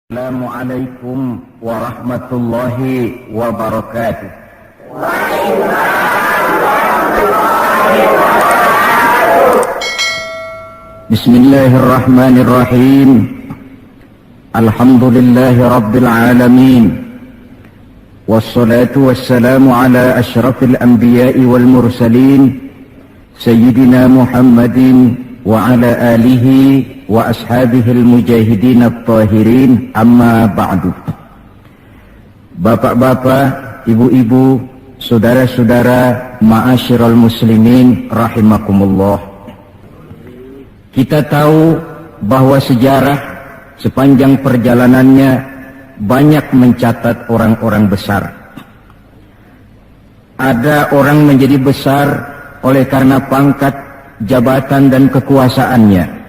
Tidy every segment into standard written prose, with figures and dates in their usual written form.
Assalamualaikum warahmatullahi wabarakatuh. Bismillahirrahmanirrahim. Alhamdulillahi rabbil alamin. Wassalatu wassalamu ala asyrafil anbiya'i wal mursalin Sayyidina Muhammadin wa ala alihi wa ashabihil mujahidin at-tahirin, amma ba'du. Bapak-bapak, ibu-ibu, saudara-saudara, ma'asyiral muslimin rahimakumullah. Kita tahu bahwa sejarah sepanjang perjalanannya banyak mencatat orang-orang besar. Ada orang menjadi besar oleh karena pangkat, jabatan dan kekuasaannya.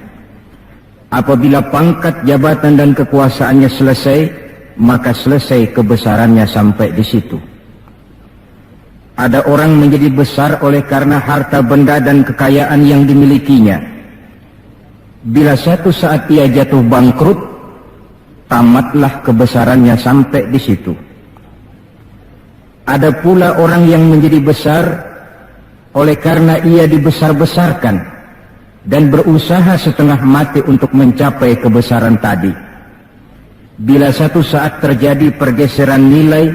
Apabila pangkat, jabatan dan kekuasaannya selesai, maka selesai kebesarannya sampai di situ. Ada orang menjadi besar oleh karena harta benda dan kekayaan yang dimilikinya. Bila suatu saat ia jatuh bangkrut, tamatlah kebesarannya sampai di situ. Ada pula orang yang menjadi besar oleh karena ia dibesar-besarkan dan berusaha setengah mati untuk mencapai kebesaran tadi. Bila satu saat terjadi pergeseran nilai,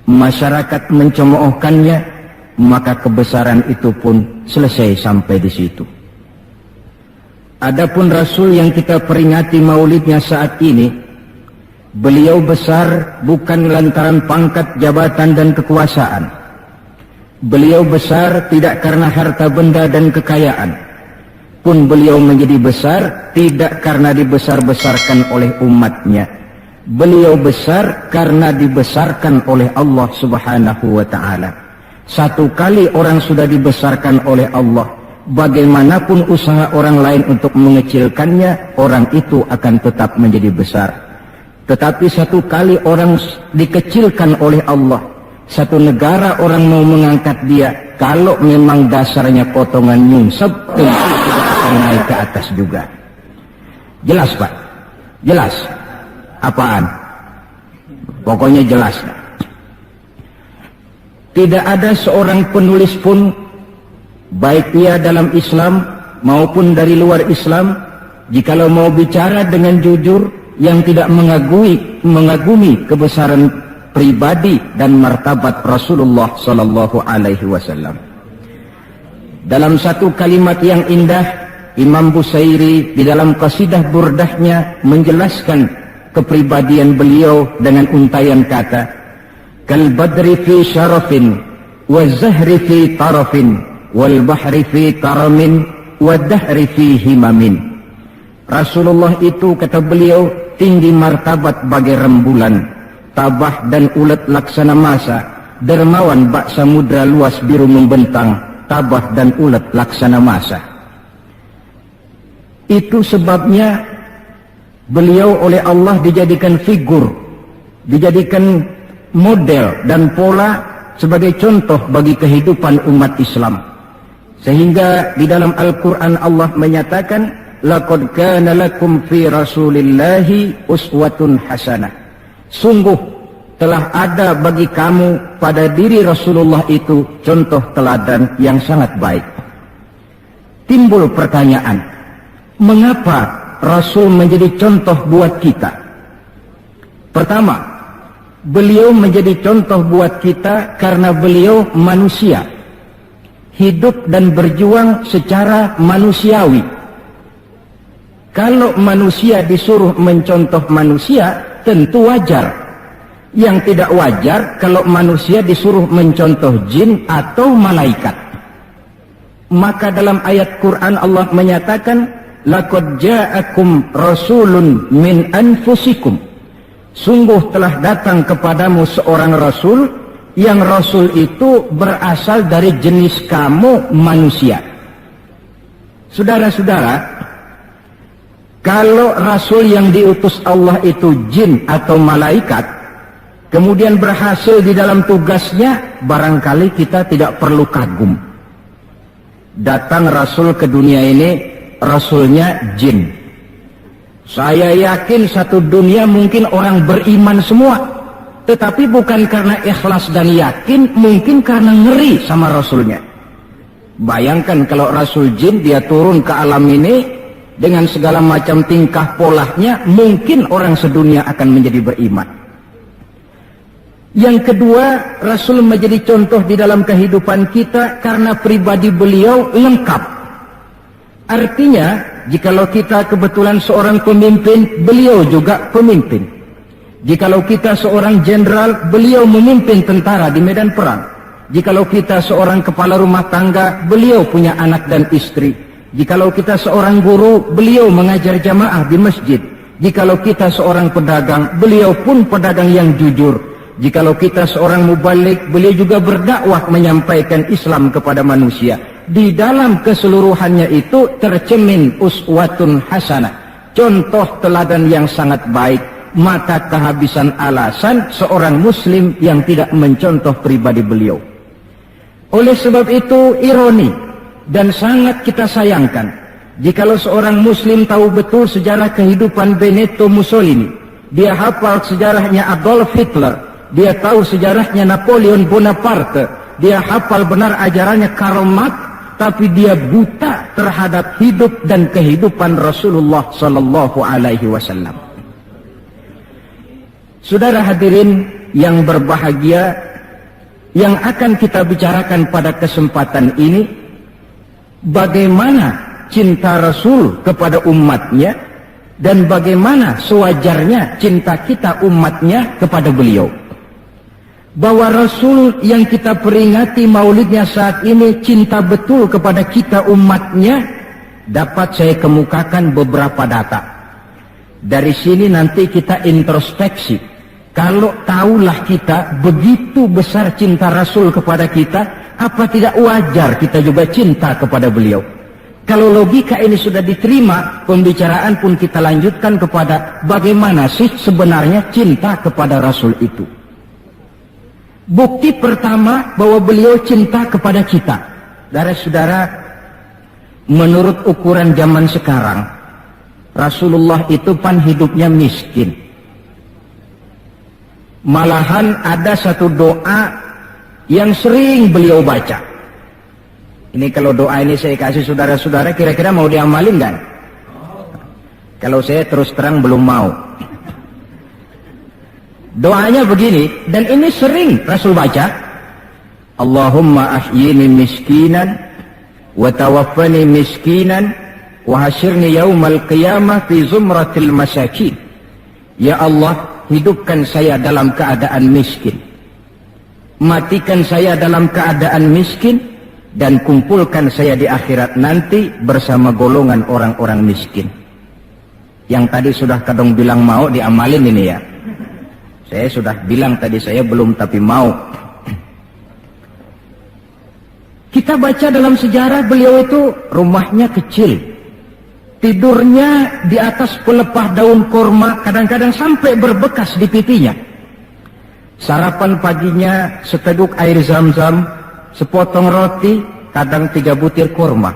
masyarakat mencemoohkannya, maka kebesaran itu pun selesai sampai di situ. Adapun Rasul yang kita peringati maulidnya saat ini, beliau besar bukan lantaran pangkat, jabatan dan kekuasaan. Beliau besar tidak karena harta benda dan kekayaan. Pun beliau menjadi besar tidak karena dibesar-besarkan oleh umatnya. Beliau besar karena dibesarkan oleh Allah Subhanahu wa ta'ala. Satu kali orang sudah dibesarkan oleh Allah, bagaimanapun usaha orang lain untuk mengecilkannya, orang itu akan tetap menjadi besar. Tetapi satu kali orang dikecilkan oleh Allah, satu negara orang mau mengangkat dia, kalau memang dasarnya potongan nyungsep, naik ke atas juga. Jelas Pak? Jelas? Apaan? Pokoknya jelas. Tidak ada seorang penulis pun, baik ia dalam Islam maupun dari luar Islam, jikalau mau bicara dengan jujur, yang tidak mengagumi kebesaran pribadi dan martabat Rasulullah sallallahu alaihi wasallam. Dalam satu kalimat yang indah, Imam Busairi di dalam qasidah burdahnya menjelaskan kepribadian beliau dengan untayan kata, kal badri fi syarafin wa zahri fi tarafin wal bahri fi karamin wa dahri fi himamin. Rasulullah itu, kata beliau, tinggi martabat bagai rembulan, tabah dan ulet laksana masa, dermawan bak samudra luas biru membentang, tabah dan ulet laksana masa. Itu sebabnya beliau oleh Allah dijadikan figur, dijadikan model dan pola sebagai contoh bagi kehidupan umat Islam. Sehingga di dalam Al-Quran Allah menyatakan, laqad kana lakum fi rasulillahi uswatun hasanah. Sungguh telah ada bagi kamu pada diri Rasulullah itu contoh teladan yang sangat baik. Timbul pertanyaan, mengapa Rasul menjadi contoh buat kita? Pertama, beliau menjadi contoh buat kita karena beliau manusia, hidup dan berjuang secara manusiawi. Kalau manusia disuruh mencontoh manusia, tentu wajar. Yang tidak wajar kalau manusia disuruh mencontoh jin atau malaikat. Maka dalam ayat Quran Allah menyatakan, laqad ja'akum rasulun min anfusikum. Sungguh telah datang kepadamu seorang rasul, yang rasul itu berasal dari jenis kamu manusia. Saudara-saudara, kalau rasul yang diutus Allah itu jin atau malaikat, kemudian berhasil di dalam tugasnya, barangkali kita tidak perlu kagum. Datang rasul ke dunia ini, rasulnya jin. Saya yakin satu dunia mungkin orang beriman semua, tetapi bukan karena ikhlas dan yakin, mungkin karena ngeri sama Rasulnya. Bayangkan kalau Rasul Jin dia turun ke alam ini dengan segala macam tingkah polanya, mungkin orang sedunia akan menjadi beriman. Yang kedua, Rasul menjadi contoh di dalam kehidupan kita karena pribadi beliau lengkap. Artinya, jikalau kita kebetulan seorang pemimpin, beliau juga pemimpin. Jikalau kita seorang jenderal, beliau memimpin tentara di medan perang. Jikalau kita seorang kepala rumah tangga, beliau punya anak dan istri. Jikalau kita seorang guru, beliau mengajar jamaah di masjid. Jikalau kita seorang pedagang, beliau pun pedagang yang jujur. Jikalau kita seorang mubalik, beliau juga berdakwah menyampaikan Islam kepada manusia. Di dalam keseluruhannya itu tercemin uswatun hasanah, contoh teladan yang sangat baik. Maka kehabisan alasan seorang muslim yang tidak mencontoh pribadi beliau. Oleh sebab itu ironi dan sangat kita sayangkan jikalau seorang muslim tahu betul sejarah kehidupan Benito Mussolini, dia hafal sejarahnya Adolf Hitler, dia tahu sejarahnya Napoleon Bonaparte, dia hafal benar ajarannya Karl Marx, tapi dia buta terhadap hidup dan kehidupan Rasulullah sallallahu alaihi wasallam. Saudara hadirin yang berbahagia, yang akan kita bicarakan pada kesempatan ini, bagaimana cinta Rasul kepada umatnya dan bagaimana sewajarnya cinta kita umatnya kepada beliau. Bahwa Rasul yang kita peringati maulidnya saat ini cinta betul kepada kita umatnya, dapat saya kemukakan beberapa data. Dari sini nanti kita introspeksi. Kalau tahulah kita begitu besar cinta Rasul kepada kita, apa tidak wajar kita juga cinta kepada beliau? Kalau logika ini sudah diterima, pembicaraan pun kita lanjutkan kepada bagaimana sih sebenarnya cinta kepada Rasul itu. Bukti pertama bahwa beliau cinta kepada kita. Saudara-saudara, menurut ukuran zaman sekarang, Rasulullah itu pan hidupnya miskin. Malahan ada satu doa yang sering beliau baca. Ini kalau doa ini saya kasih saudara-saudara, kira-kira mau diamalin kan? Kalau saya terus terang belum mau. Doanya begini, dan ini sering Rasul baca. Allahumma ahyini miskinan, wa tawaffani miskinan, wa hasyirni yaumal qiyamah fi zumratil masakin. Ya Allah, hidupkan saya dalam keadaan miskin, matikan saya dalam keadaan miskin, dan kumpulkan saya di akhirat nanti bersama golongan orang-orang miskin. Yang tadi sudah kadang bilang mau diamalin ini ya. Saya sudah bilang tadi saya belum tapi mau. Kita baca dalam sejarah beliau itu rumahnya kecil, tidurnya di atas pelepah daun kurma, kadang-kadang sampai berbekas di pipinya. Sarapan paginya seteguk air zam-zam, sepotong roti, kadang 3 butir kurma.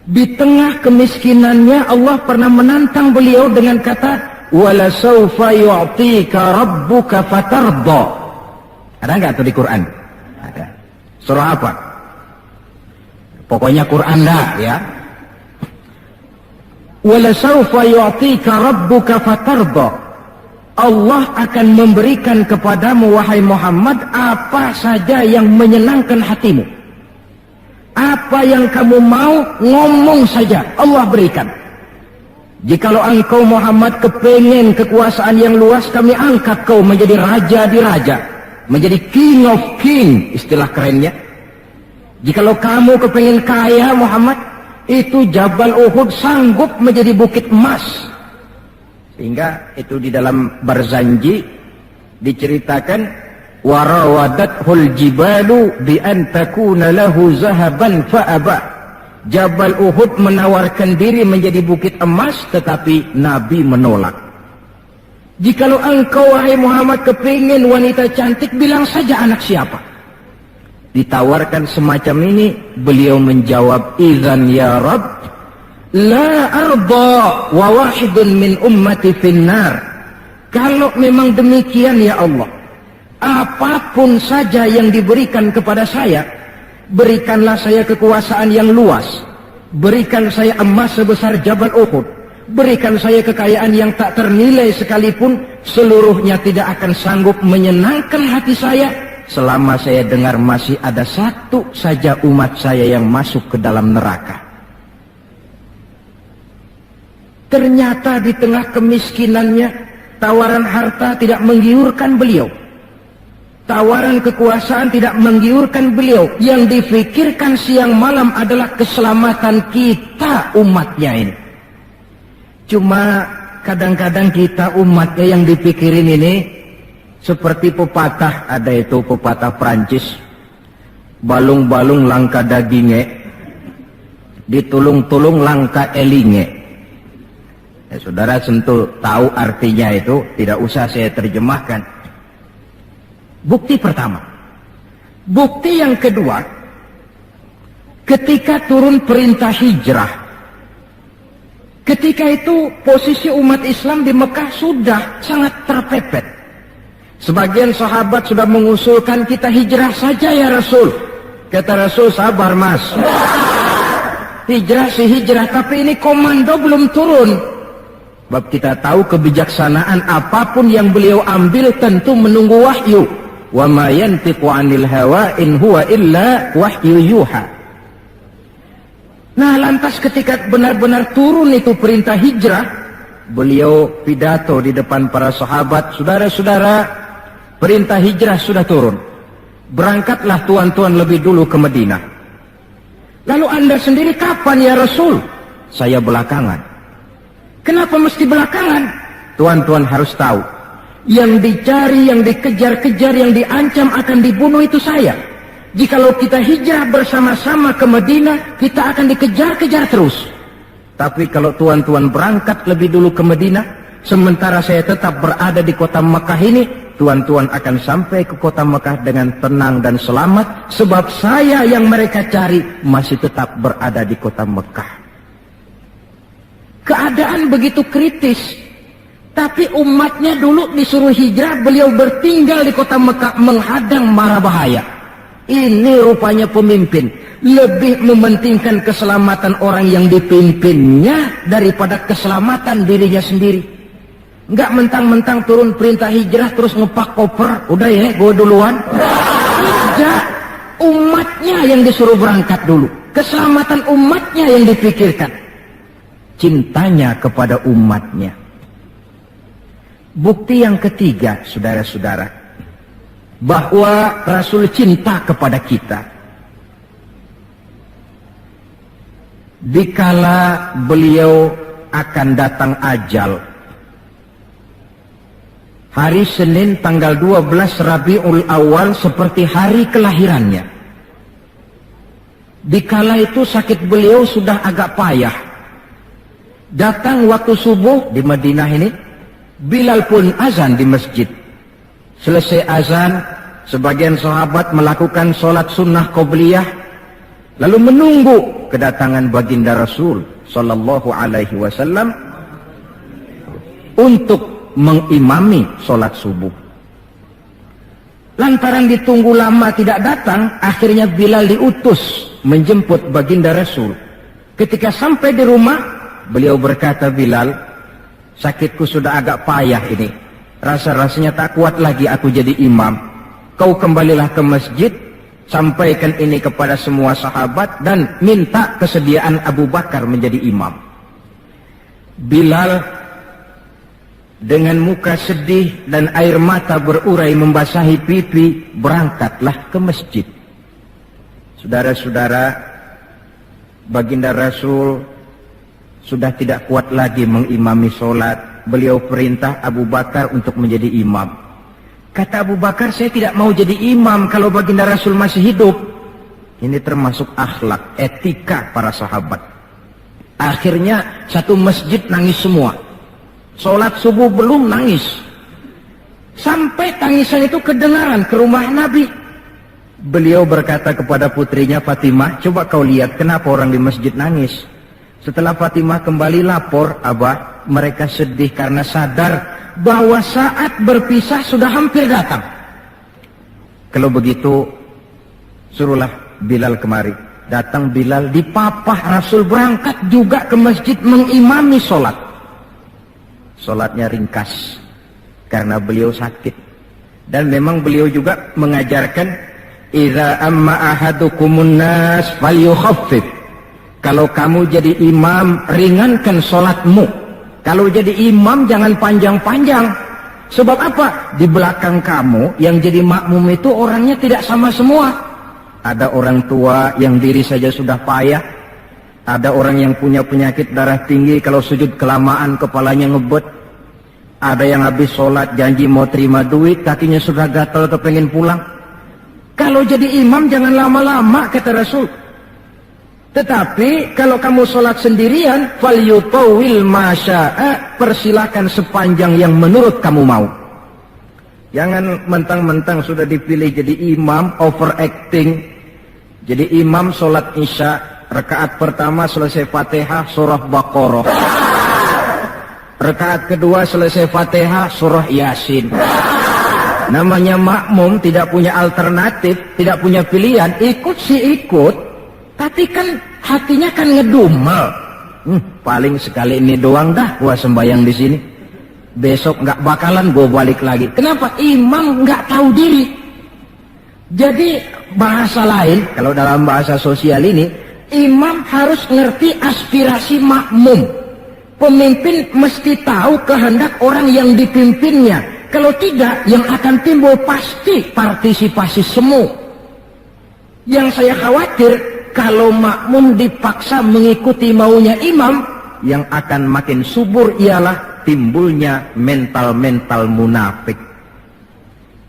Di tengah kemiskinannya Allah pernah menantang beliau dengan kata, wala sawfa yu'tika rabbuka fatarda. Ada enggak tuh di Quran? Ada. Surah apa? Pokoknya Quran dah ya. Wala sawfa yu'tika rabbuka fatarda. Allah akan memberikan kepadamu wahai Muhammad apa saja yang menyenangkan hatimu. Apa yang kamu mau, ngomong saja, Allah berikan. Jikalau engkau Muhammad kepengen kekuasaan yang luas, kami angkat kau menjadi raja di raja, menjadi king of king, istilah kerennya. Jikalau kamu kepengen kaya Muhammad, itu Jabal Uhud sanggup menjadi bukit emas. Sehingga itu di dalam Barzanji diceritakan, warawadathul jibalu bi an takuna lahu zahaban fa'aba. Jabal Uhud menawarkan diri menjadi bukit emas, tetapi Nabi menolak. Jikalau engkau wahai Muhammad kepingin wanita cantik, bilang saja anak siapa. Ditawarkan semacam ini, beliau menjawab, idzan ya Rabb, La arda wa wahidun min ummati finnar. Kalau memang demikian ya Allah, apapun saja yang diberikan kepada saya, berikanlah saya kekuasaan yang luas, berikan saya emas sebesar Jabal Uhud, berikan saya kekayaan yang tak ternilai sekalipun, seluruhnya tidak akan sanggup menyenangkan hati saya selama saya dengar masih ada satu saja umat saya yang masuk ke dalam neraka. Ternyata di tengah kemiskinannya, tawaran harta tidak menggiurkan beliau. Tawaran kekuasaan tidak menggiurkan beliau. Yang difikirkan siang malam adalah keselamatan kita umatnya ini. Cuma kadang-kadang kita umatnya yang dipikirin ini seperti pepatah, ada itu pepatah Prancis, balung-balung langka dagingnya, ditulung-tulung langka elinge. Ya, saudara tentu tahu artinya itu, tidak usah saya terjemahkan. Bukti pertama. Bukti yang kedua, ketika turun perintah hijrah, ketika itu posisi umat Islam di Mekah sudah sangat terpepet. Sebagian sahabat sudah mengusulkan kita hijrah saja ya Rasul. Kata Rasul, sabar mas. Hijrah sih hijrah, tapi ini komando belum turun. Sebab kita tahu kebijaksanaan apapun yang beliau ambil tentu menunggu wahyu. Wa ma yantiqu 'anil hawa in huwa illa wahyu yuha. Nah, lantas ketika benar-benar turun itu perintah hijrah, beliau pidato di depan para sahabat, saudara-saudara, perintah hijrah sudah turun. Berangkatlah tuan-tuan lebih dulu ke Madinah. Lalu Anda sendiri kapan ya Rasul? Saya belakangan. Kenapa mesti belakangan? Tuan-tuan harus tahu, yang dicari, yang dikejar-kejar, yang diancam akan dibunuh itu saya. Jikalau kita hijrah bersama-sama ke Madinah, kita akan dikejar-kejar terus. Tapi kalau tuan-tuan berangkat lebih dulu ke Madinah, sementara saya tetap berada di kota Mekah ini, tuan-tuan akan sampai ke kota Mekah dengan tenang dan selamat, sebab saya yang mereka cari masih tetap berada di kota Mekah. Keadaan begitu kritis, tapi umatnya dulu disuruh hijrah, beliau bertinggal di kota Mekah menghadang mara bahaya. Ini rupanya pemimpin lebih mementingkan keselamatan orang yang dipimpinnya daripada keselamatan dirinya sendiri. Enggak mentang-mentang turun perintah hijrah terus ngepak koper, udah ya gue duluan. Tidak, umatnya yang disuruh berangkat dulu, keselamatan umatnya yang dipikirkan, cintanya kepada umatnya. Bukti yang ketiga, saudara-saudara, bahwa Rasul cinta kepada kita. Dikala beliau akan datang ajal, hari Senin tanggal 12 Rabiul Awal seperti hari kelahirannya. Dikala itu sakit beliau sudah agak payah. Datang waktu subuh di Madinah ini, Bilal pun azan di masjid. Selesai azan, sebagian sahabat melakukan sholat sunnah qobliyah, lalu menunggu kedatangan baginda Rasul sallallahu alaihi wasallam untuk mengimami sholat subuh. Lantaran ditunggu lama tidak datang, akhirnya Bilal diutus menjemput baginda Rasul. Ketika sampai di rumah, beliau berkata, Bilal, sakitku sudah agak payah ini. Rasa-rasanya tak kuat lagi aku jadi imam. Kau kembalilah ke masjid, sampaikan ini kepada semua sahabat, dan minta kesediaan Abu Bakar menjadi imam. Bilal dengan muka sedih dan air mata berurai membasahi pipi, berangkatlah ke masjid. Saudara-saudara, baginda Rasul sudah tidak kuat lagi mengimami sholat. Beliau perintah Abu Bakar untuk menjadi imam. Kata Abu Bakar, saya tidak mau jadi imam kalau baginda Rasul masih hidup. Ini termasuk akhlak, etika para sahabat. Akhirnya satu masjid nangis semua. Sholat subuh belum nangis. Sampai tangisan itu kedengaran ke rumah Nabi. Beliau berkata kepada putrinya Fatimah, coba kau lihat kenapa orang di masjid nangis. Setelah Fatimah kembali lapor, Abah, mereka sedih karena sadar bahwa saat berpisah sudah hampir datang. Kalau begitu, suruhlah Bilal kemari. Datang Bilal, dipapah Rasul berangkat juga ke masjid mengimami sholat. Sholatnya ringkas karena beliau sakit. Dan memang beliau juga mengajarkan, idza amma ahadukumun nas falyukhaffif. Kalau kamu jadi imam, ringankan sholatmu. Kalau jadi imam jangan panjang-panjang. Sebab apa? Di belakang kamu yang jadi makmum itu orangnya tidak sama semua. Ada orang tua yang diri saja sudah payah. Ada orang yang punya penyakit darah tinggi, kalau sujud kelamaan kepalanya ngebet. Ada yang habis sholat janji mau terima duit, kakinya sudah gatal kepengen pulang. Kalau jadi imam jangan lama-lama, kata Rasul. Tetapi kalau kamu sholat sendirian, falyutawil masya'a, persilakan sepanjang yang menurut kamu mau. Jangan mentang-mentang sudah dipilih jadi imam, overacting. Jadi imam sholat isya, rakaat pertama selesai Fatihah surah Baqarah. Rakaat kedua selesai Fatihah surah Yasin. Namanya makmum, tidak punya alternatif, tidak punya pilihan, ikut sih ikut. Tapi kan hatinya kan ngedumel. Paling sekali ini doang dah gua sembahyang di sini. Besok nggak bakalan gua balik lagi. Kenapa? Imam nggak tahu diri. Jadi bahasa lain, kalau dalam bahasa sosial ini, imam harus ngerti aspirasi makmum. Pemimpin mesti tahu kehendak orang yang dipimpinnya. Kalau tidak, yang akan timbul pasti partisipasi semu. Yang saya khawatir, kalau makmum dipaksa mengikuti maunya imam, yang akan makin subur ialah timbulnya mental-mental munafik.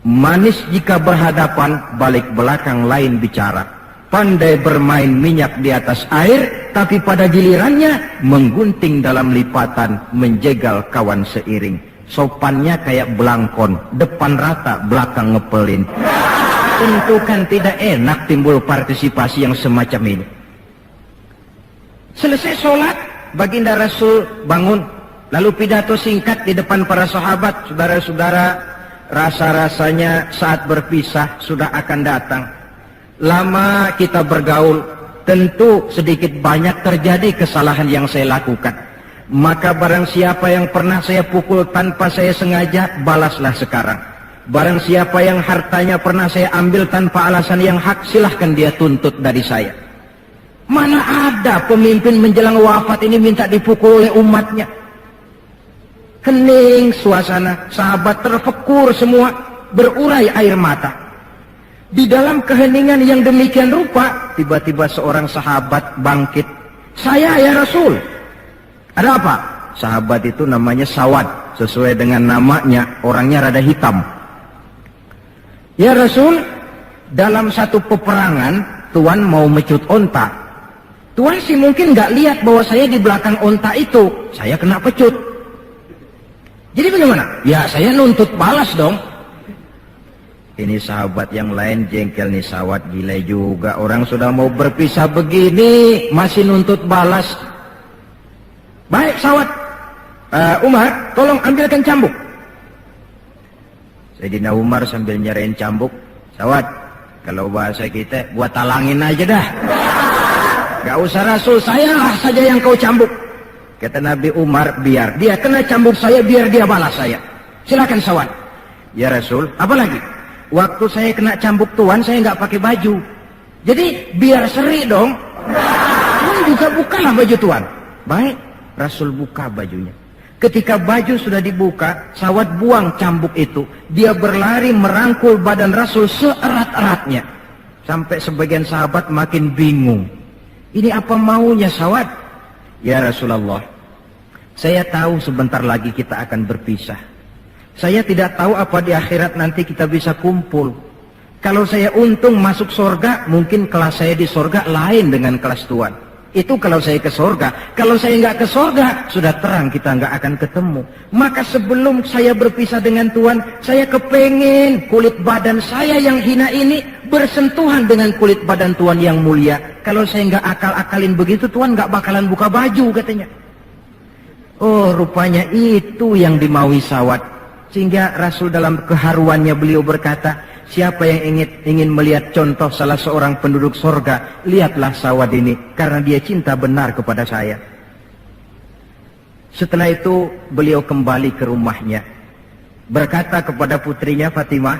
Manis jika berhadapan, balik belakang lain bicara. Pandai bermain minyak di atas air, tapi pada gilirannya menggunting dalam lipatan, menjegal kawan seiring. Sopannya kayak belangkon, depan rata, belakang ngepelin. Tentu kan tidak enak timbul partisipasi yang semacam ini. Selesai sholat, baginda Rasul bangun, lalu pidato singkat di depan para sahabat. Saudara-saudara, rasa-rasanya saat berpisah sudah akan datang. Lama kita bergaul, tentu sedikit banyak terjadi kesalahan yang saya lakukan. Maka barang siapa yang pernah saya pukul tanpa saya sengaja, balaslah sekarang. Barang siapa yang hartanya pernah saya ambil tanpa alasan yang hak, silahkan dia tuntut dari saya. Mana ada pemimpin menjelang wafat ini minta dipukul oleh umatnya. Hening suasana, sahabat terfekur semua, berurai air mata. Di dalam keheningan yang demikian rupa, tiba-tiba seorang sahabat bangkit. Saya ya Rasul. Ada apa? Sahabat itu namanya Sawad, sesuai dengan namanya, orangnya rada hitam. Ya Rasul, dalam satu peperangan, Tuan mau mecut onta. Tuan sih mungkin nggak lihat bahwa saya di belakang onta itu, saya kena pecut. Jadi bagaimana? Ya saya nuntut balas dong. Ini sahabat yang lain jengkel nih, Sawad gila juga. Orang sudah mau berpisah begini, masih nuntut balas. Baik Sawad, Umar, tolong ambilkan cambuk. Sayyidina Umar sambil nyerahin cambuk. Sawad, kalau bahasa kita, buat talangin aja dah. Gak usah Rasul, saya saja yang kau cambuk. Kata Nabi Umar, biar dia kena cambuk saya, biar dia balas saya. Silakan Sawad. Ya Rasul, apa lagi? Waktu saya kena cambuk Tuan, saya nggak pakai baju. Jadi biar seri dong. Tuan juga bukalah baju Tuan. Baik, Rasul buka bajunya. Ketika baju sudah dibuka, Sawad buang cambuk itu. Dia berlari merangkul badan Rasul seerat-eratnya. Sampai sebagian sahabat makin bingung. Ini apa maunya Sawad? Ya Rasulullah, saya tahu sebentar lagi kita akan berpisah. Saya tidak tahu apa di akhirat nanti kita bisa kumpul. Kalau saya untung masuk surga, mungkin kelas saya di surga lain dengan kelas Tuan. Itu kalau saya ke surga. Kalau saya nggak ke surga, sudah terang kita nggak akan ketemu. Maka sebelum saya berpisah dengan Tuan, saya kepengen kulit badan saya yang hina ini bersentuhan dengan kulit badan Tuan yang mulia. kalau saya nggak akal-akalin begitu, Tuhan nggak bakalan buka baju katanya. Oh, rupanya itu yang dimaui Sawat. Sehingga Rasul dalam keharuannya beliau berkata, siapa yang ingin melihat contoh salah seorang penduduk sorga, lihatlah Sawat ini, karena dia cinta benar kepada saya. Setelah itu beliau kembali ke rumahnya, berkata kepada putrinya Fatimah,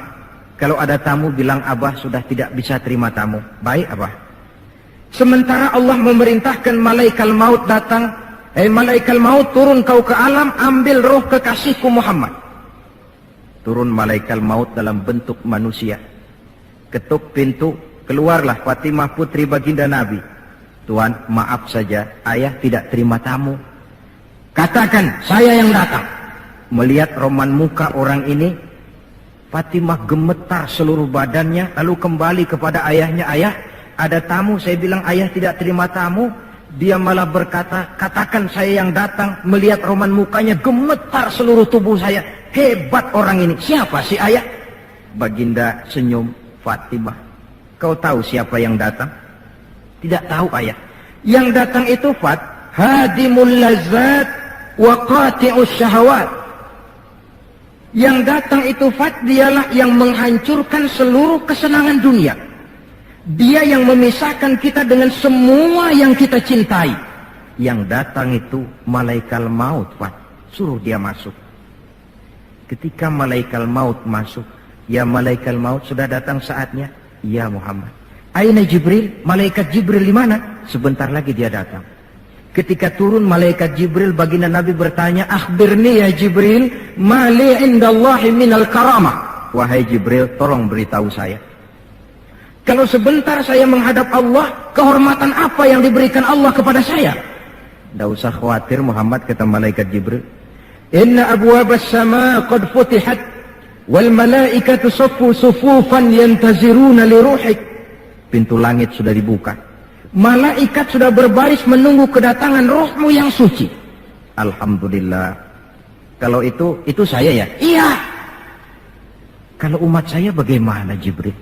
kalau ada tamu bilang Abah sudah tidak bisa terima tamu. Baik Abah. Sementara Allah memerintahkan malaikat maut datang, malaikat maut turun kau ke alam, ambil roh kekasihku Muhammad. Turun malaikat maut dalam bentuk manusia, ketuk pintu, keluarlah Fatimah putri baginda Nabi. Tuan, maaf saja, ayah tidak terima tamu. Katakan, saya yang datang. Melihat roman muka orang ini, Fatimah gemetar seluruh badannya, lalu kembali kepada ayahnya. Ayah, ada tamu. Saya bilang ayah tidak terima tamu. Dia malah berkata, katakan saya yang datang. Melihat roman mukanya, gemetar seluruh tubuh saya. Hebat orang ini. Siapa sih ayah? Baginda senyum. Fatimah, kau tahu siapa yang datang? Tidak tahu ayah. Yang datang itu Fat, hadimul lazat wa qati'us syahawat. Yang datang itu Fat, dialah yang menghancurkan seluruh kesenangan dunia. Dia yang memisahkan kita dengan semua yang kita cintai. Yang datang itu malaikat maut Fat. Suruh dia masuk. Ketika malaikat maut masuk, ya malaikat maut sudah datang saatnya. Ya Muhammad. Aina Jibril? Malaikat Jibril di mana? Sebentar lagi dia datang. Ketika turun malaikat Jibril, baginda Nabi bertanya, akhbirni ya Jibril, mali indallahi minal karamah. Wahai Jibril, tolong beritahu saya. Kalau sebentar saya menghadap Allah, kehormatan apa yang diberikan Allah kepada saya? Tidak usah khawatir Muhammad, kata malaikat Jibril. Inna abwabas sama qad futihat wal malaikatu saffu sufufan yantaziruna li ruhik. Pintu langit sudah dibuka. Malaikat sudah berbaris menunggu kedatangan rohmu yang suci. Alhamdulillah. Kalau itu saya ya? Iya. Kalau umat saya bagaimana Jibril?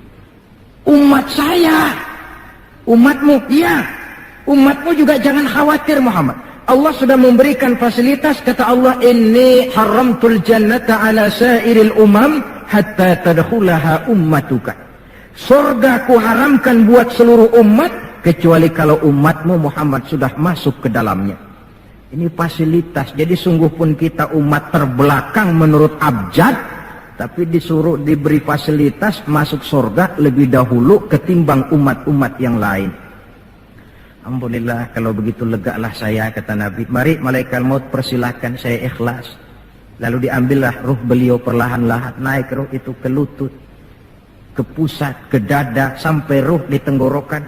Umat saya. Umatmu? Iya. Umatmu juga jangan khawatir Muhammad. Allah sudah memberikan fasilitas, kata Allah, inni haramtul jannata ala sairil umam hatta tadkhulaha ummatuka. Surga ku haramkan buat seluruh umat kecuali kalau umatmu Muhammad sudah masuk ke dalamnya. Ini fasilitas. Jadi sungguh pun kita umat terbelakang menurut abjad, tapi disuruh diberi fasilitas masuk surga lebih dahulu ketimbang umat-umat yang lain. Alhamdulillah, kalau begitu legalah saya, kata Nabi. Mari malaikat maut persilahkan, saya ikhlas. Lalu diambillah ruh beliau perlahan-lahan, naik ruh itu ke lutut, ke pusat, ke dada, sampai ruh di tenggorokan.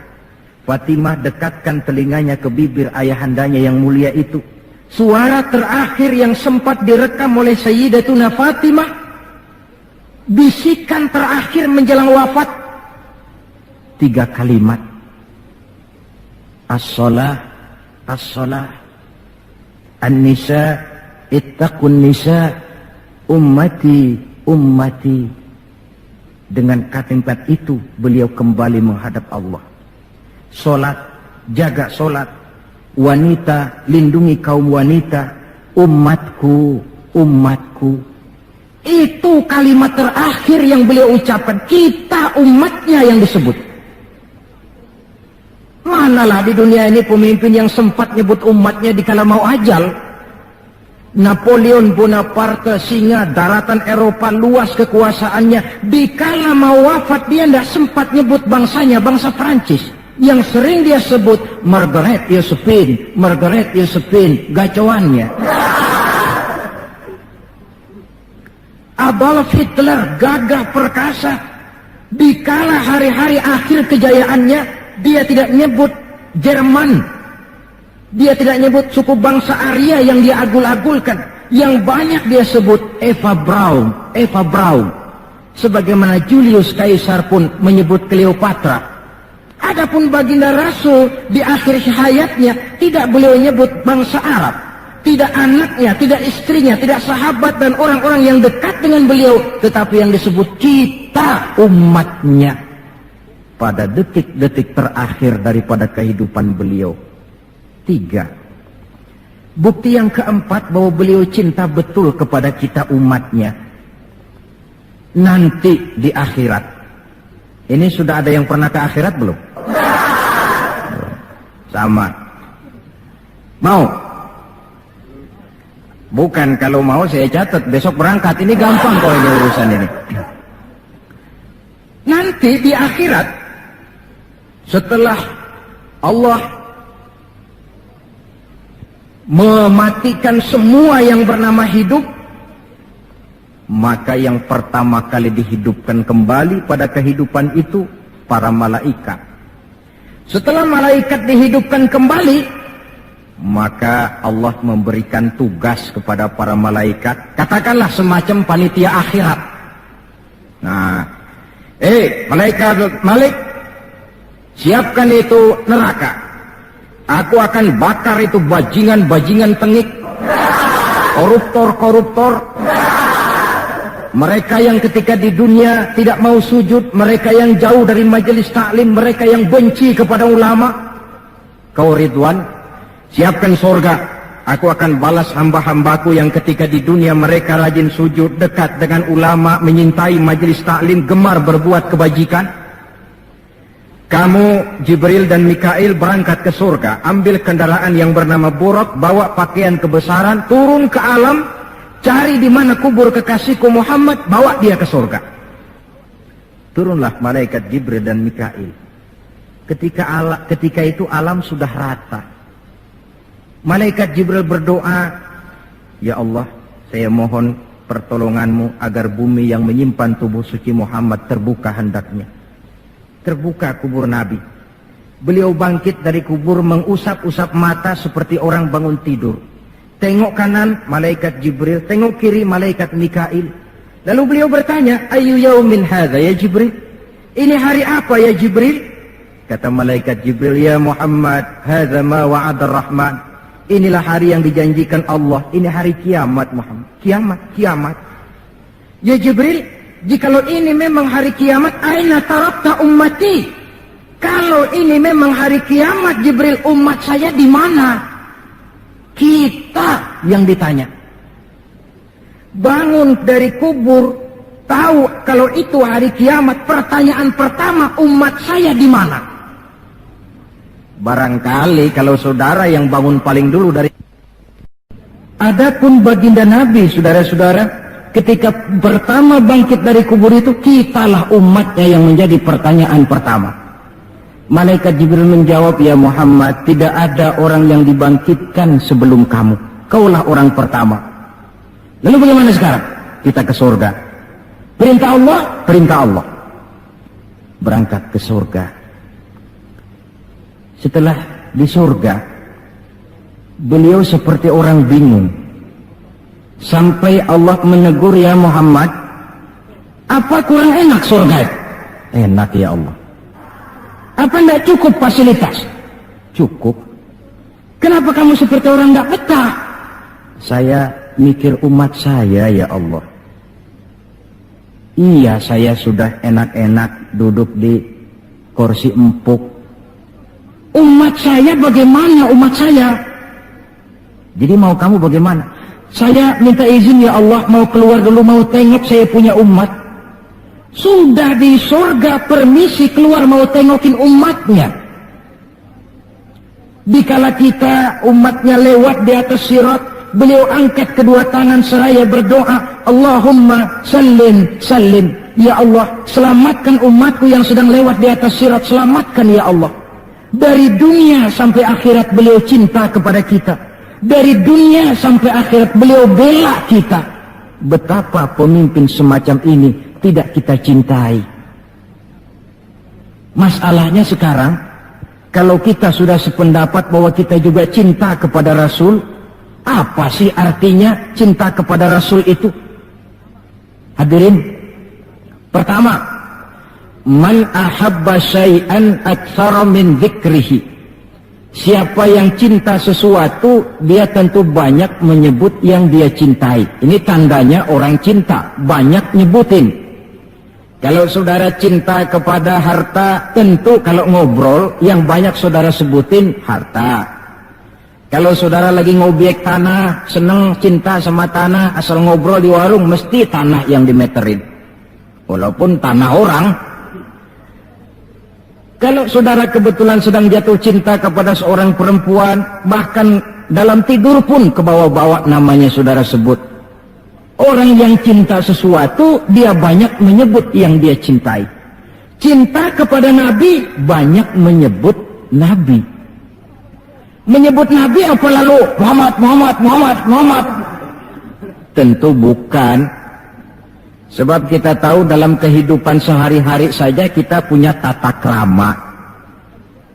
Fatimah dekatkan telinganya ke bibir ayahandanya yang mulia itu. Suara terakhir yang sempat direkam oleh Sayyidatuna Fatimah, bisikan terakhir menjelang wafat, 3 kalimat. As-salah, as-salah, an-nisa, ittaqun nisa, ummati, ummati. Dengan kalimat itu beliau kembali menghadap Allah. Solat, jaga solat. Wanita, lindungi kaum wanita. Umatku, umatku. Itu kalimat terakhir yang beliau ucapkan. Kita umatnya yang disebut. Manalah di dunia ini pemimpin yang sempat nyebut umatnya dikala mau ajal. Napoleon Bonaparte, singa daratan Eropa, luas kekuasaannya. Dikala mau wafat dia tidak sempat nyebut bangsanya, bangsa Prancis. Yang sering dia sebut Margaret Josephine, Margaret Josephine, gacoannya. Adolf Hitler, gagah perkasa. Dikala hari-hari akhir kejayaannya, dia tidak nyebut Jerman. Dia tidak nyebut suku bangsa Arya yang dia agul-agulkan. Yang banyak dia sebut Eva Braun, Eva Braun. Sebagaimana Julius Caesar pun menyebut Cleopatra. Adapun baginda Rasul di akhir hayatnya tidak beliau nyebut bangsa Arab. Tidak anaknya, tidak istrinya, tidak sahabat dan orang-orang yang dekat dengan beliau. Tetapi yang disebut kita umatnya. pada detik-detik terakhir daripada kehidupan beliau. 3. Bukti yang keempat bahwa beliau cinta betul kepada kita umatnya. Nanti di akhirat. Ini sudah ada yang pernah ke akhirat belum? Sama. Mau? Bukan, kalau mau saya catat besok berangkat. Ini gampang kok ini urusan ini. Nanti di akhirat, setelah Allah mematikan semua yang bernama hidup, maka yang pertama kali dihidupkan kembali pada kehidupan itu para malaikat. Setelah malaikat dihidupkan kembali, maka Allah memberikan tugas kepada para malaikat, katakanlah semacam panitia akhirat. Nah, Malik, siapkan itu neraka. Aku akan bakar itu bajingan-bajingan tengik, koruptor-koruptor, mereka yang ketika di dunia tidak mau sujud, mereka yang jauh dari majelis taklim, mereka yang benci kepada ulama. Kau Ridwan, siapkan surga. Aku akan balas hamba-hambaku yang ketika di dunia mereka rajin sujud, dekat dengan ulama, menyintai majelis taklim, gemar berbuat kebajikan. Kamu, Jibril dan Mikail berangkat ke surga, ambil kendaraan yang bernama Buraq, bawa pakaian kebesaran, turun ke alam, cari di mana kubur kekasihku Muhammad, bawa dia ke surga. Turunlah malaikat Jibril dan Mikail. Ketika itu alam sudah rata. Malaikat Jibril berdoa, ya Allah, saya mohon pertolonganmu agar bumi yang menyimpan tubuh suci Muhammad terbuka hendaknya. Terbuka kubur Nabi. Beliau bangkit dari kubur mengusap-usap mata seperti orang bangun tidur. Tengok kanan malaikat Jibril, tengok kiri malaikat Mikail. Lalu beliau bertanya, ayu yaumin hadza ya Jibril? Ini hari apa ya Jibril? Kata malaikat Jibril, ya Muhammad, hadza ma wa'ada ar-Rahman. Inilah hari yang dijanjikan Allah. Ini hari kiamat Muhammad. Kiamat. Ya Jibril, jikalau ini memang hari kiamat, aina tarakta ummati? Kalau ini memang hari kiamat Jibril, umat saya di mana? Kita yang ditanya. Bangun dari kubur, tahu kalau itu hari kiamat, pertanyaan pertama, umat saya di mana? Barangkali kalau saudara yang bangun paling dulu dari... Adapun baginda Nabi, saudara-saudara, ketika pertama bangkit dari kubur itu, kitalah umatnya yang menjadi pertanyaan pertama. Malaikat Jibril menjawab, ya Muhammad, tidak ada orang yang dibangkitkan sebelum kamu. Kaulah orang pertama. Lalu bagaimana sekarang? Kita ke surga. Perintah Allah. Berangkat ke surga. Setelah di surga, beliau seperti orang bingung. Sampai Allah menegur, ya Muhammad, apa kurang enak surga? Enak ya Allah. Apa tidak cukup fasilitas? Cukup. Kenapa kamu seperti orang tidak betah? Saya mikir umat saya ya Allah. Iya, saya sudah enak-enak duduk di kursi empuk. Umat saya bagaimana umat saya? Jadi mau kamu bagaimana? Saya minta izin ya Allah, mau keluar dulu, mau tengok saya punya umat. Sudah di surga permisi keluar mau tengokin umatnya. Dikala kita umatnya lewat di atas sirat, beliau angkat kedua tangan seraya berdoa, Allahumma sallim. Ya Allah, selamatkan umatku yang sedang lewat di atas sirat, selamatkan ya Allah. Dari dunia sampai akhirat beliau cinta kepada kita. Dari dunia sampai akhirat beliau bela kita. Betapa pemimpin semacam ini tidak kita cintai. Masalahnya sekarang, kalau kita sudah sependapat bahwa kita juga cinta kepada Rasul, apa sih artinya cinta kepada Rasul itu? Hadirin, pertama, man ahabba syai'an aktsara min dzikrihi. Siapa yang cinta sesuatu, dia tentu banyak menyebut yang dia cintai. Ini tandanya orang cinta, banyak nyebutin. Kalau saudara cinta kepada harta, tentu kalau ngobrol yang banyak saudara sebutin harta. Kalau saudara lagi ngobyek tanah, seneng cinta sama tanah, asal ngobrol di warung mesti tanah yang dimeterin. Walaupun tanah orang. Kalau saudara kebetulan sedang jatuh cinta kepada seorang perempuan, bahkan dalam tidur pun kebawa-bawa namanya saudara sebut. Orang yang cinta sesuatu, dia banyak menyebut yang dia cintai. Cinta kepada Nabi, banyak menyebut Nabi. Menyebut Nabi apa lalu? Muhammad, Muhammad, Muhammad, Muhammad. Tentu bukan. Sebab kita tahu dalam kehidupan sehari-hari saja kita punya tata krama.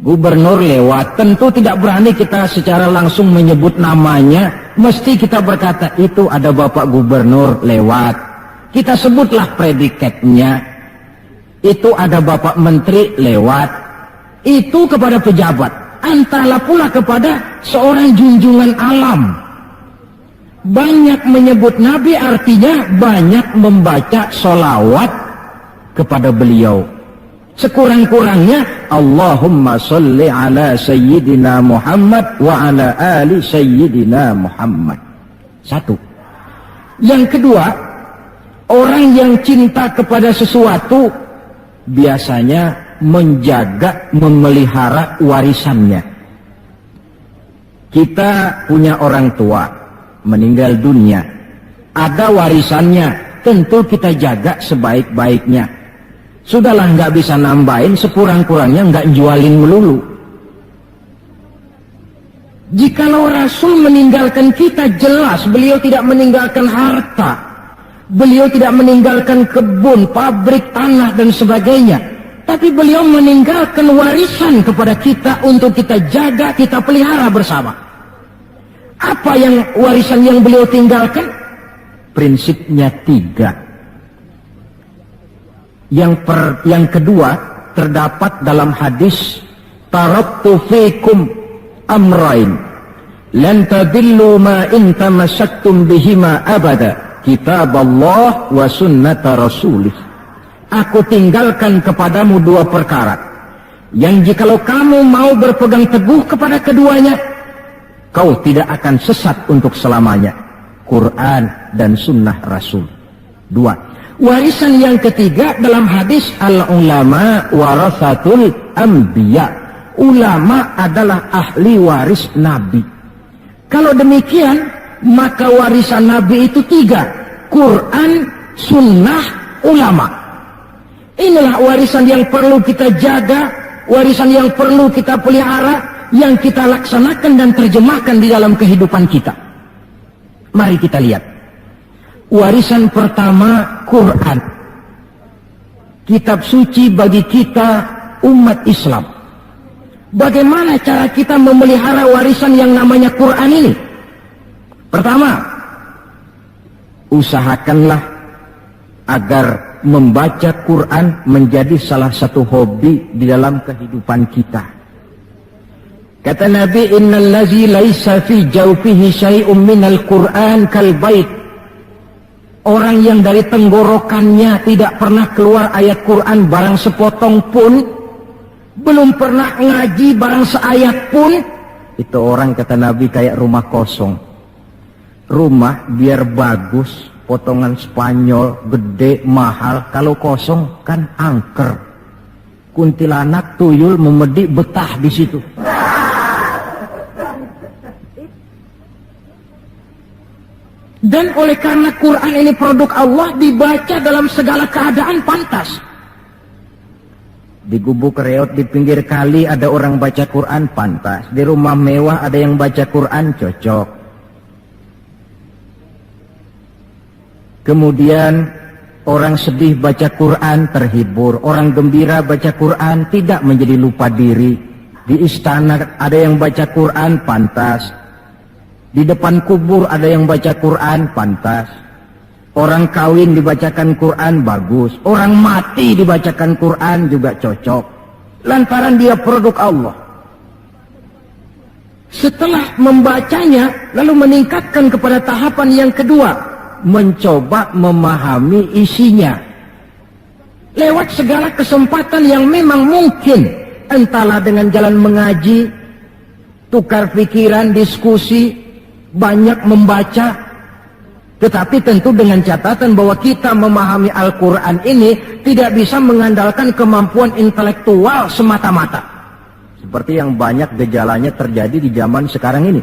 Gubernur lewat, tentu tidak berani kita secara langsung menyebut namanya. Mesti kita berkata, itu ada Bapak Gubernur lewat. Kita sebutlah predikatnya. Itu ada Bapak Menteri lewat. Itu kepada pejabat. Entahlah pula kepada seorang junjungan alam. Banyak menyebut Nabi artinya banyak membaca sholawat kepada beliau. Sekurang-kurangnya Allahumma sholli ala Sayyidina Muhammad wa ala ali Sayyidina Muhammad. Satu. Yang kedua, orang yang cinta kepada sesuatu biasanya menjaga, memelihara warisannya. Kita punya orang tua meninggal dunia, ada warisannya, tentu kita jaga sebaik-baiknya. Sudahlah, nggak bisa nambahin, sekurang-kurangnya nggak jualin melulu. Jikalau Rasul meninggalkan kita, jelas beliau tidak meninggalkan harta, beliau tidak meninggalkan kebun, pabrik, tanah dan sebagainya, tapi beliau meninggalkan warisan kepada kita untuk kita jaga, kita pelihara bersama. Apa yang warisan yang beliau tinggalkan? Prinsipnya 3. Yang kedua terdapat dalam hadis, taraktu fikum amrain lan tadillu ma in tamassaktum bihima abada, kitab Allah wa sunnata rasulih. Aku tinggalkan kepadamu 2 perkara yang jikalau kamu mau berpegang teguh kepada keduanya, kau tidak akan sesat untuk selamanya, Quran dan sunnah Rasul. 2. Warisan yang ketiga dalam hadis, al-ulama warasatul anbiya. Ulama adalah ahli waris Nabi. Kalau demikian, maka warisan Nabi itu 3. Quran, sunnah, ulama. Inilah warisan yang perlu kita jaga, warisan yang perlu kita pelihara, yang kita laksanakan dan terjemahkan di dalam kehidupan kita. Mari kita lihat. Warisan pertama, Quran. Kitab suci bagi kita umat Islam. Bagaimana cara kita memelihara warisan yang namanya Quran ini? Pertama, usahakanlah agar membaca Quran menjadi salah satu hobi di dalam kehidupan kita. Kata Nabi, innal ladzi laisa fi jawfihi syai'un minal Quran kal bait. Orang yang dari tenggorokannya tidak pernah keluar ayat Quran barang sepotong pun, belum pernah ngaji barang seayat pun, itu orang, kata Nabi, kayak rumah kosong. Rumah biar bagus, potongan Spanyol, gede, mahal, kalau kosong kan angker. Kuntilanak, tuyul, memedi, betah di situ. Dan oleh karena Quran ini produk Allah, dibaca dalam segala keadaan pantas. Di gubuk reot di pinggir kali ada orang baca Quran, pantas. Di rumah mewah ada yang baca Quran, cocok. Kemudian orang sedih baca Quran, terhibur. Orang gembira baca Quran, tidak menjadi lupa diri. Di istana ada yang baca Quran, pantas. Di depan kubur ada yang baca Quran, pantas. Orang kawin dibacakan Quran, bagus. Orang mati dibacakan Quran juga cocok. Lantaran dia produk Allah. Setelah membacanya, lalu meningkatkan kepada tahapan yang kedua, mencoba memahami isinya. lewat segala kesempatan yang memang mungkin, entahlah dengan jalan mengaji, tukar pikiran, diskusi, banyak membaca, tetapi tentu dengan catatan bahwa kita memahami Al-Quran ini tidak bisa mengandalkan kemampuan intelektual semata-mata, seperti yang banyak gejalanya terjadi di zaman sekarang ini,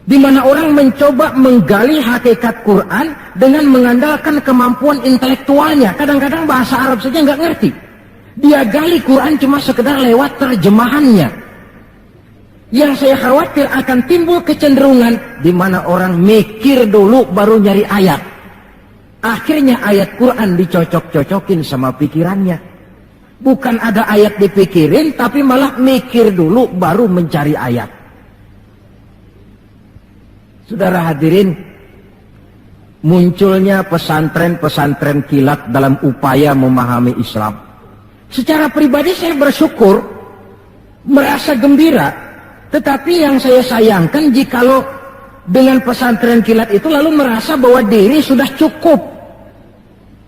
di mana orang mencoba menggali hakikat Quran dengan mengandalkan kemampuan intelektualnya. Kadang-kadang bahasa Arab saja nggak ngerti, dia gali Quran cuma sekedar lewat terjemahannya. Yang saya khawatir akan timbul kecenderungan di mana orang mikir dulu baru nyari ayat. Akhirnya ayat Quran dicocok-cocokin sama pikirannya. Bukan ada ayat dipikirin, tapi malah mikir dulu baru mencari ayat. Saudara hadirin, munculnya pesantren-pesantren kilat dalam upaya memahami Islam. Secara pribadi saya bersyukur, merasa gembira. Tetapi yang saya sayangkan jikalau dengan pesantren kilat itu lalu merasa bahwa diri sudah cukup.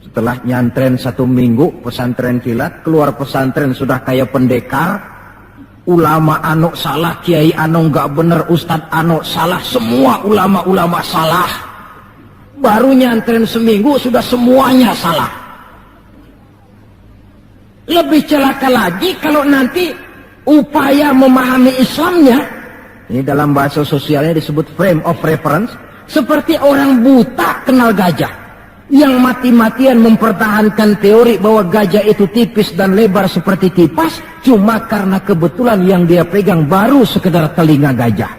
Setelah nyantren 1 minggu pesantren kilat, keluar pesantren sudah kayak pendekar. Ulama anu salah, kiai anu nggak bener, ustadz anu salah, semua ulama-ulama salah. Baru nyantren seminggu sudah semuanya salah. Lebih celaka lagi kalau nanti upaya memahami Islamnya, ini dalam bahasa sosialnya disebut frame of reference, seperti orang buta kenal gajah, yang mati-matian mempertahankan teori bahwa gajah itu tipis dan lebar seperti kipas, cuma karena kebetulan yang dia pegang baru sekedar telinga gajah.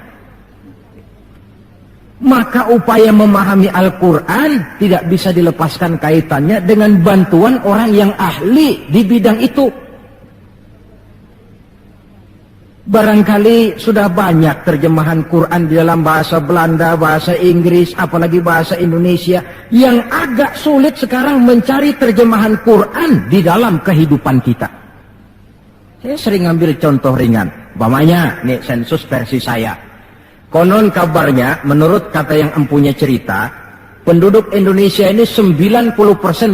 Maka upaya memahami Al-Quran tidak bisa dilepaskan kaitannya dengan bantuan orang yang ahli di bidang itu. Barangkali sudah banyak terjemahan Quran di dalam bahasa Belanda, bahasa Inggris, apalagi bahasa Indonesia, yang agak sulit sekarang mencari terjemahan Quran di dalam kehidupan kita. Saya sering ambil contoh ringan, umpamanya nih sensus versi saya. Konon kabarnya, menurut kata yang empunya cerita, penduduk Indonesia ini 90%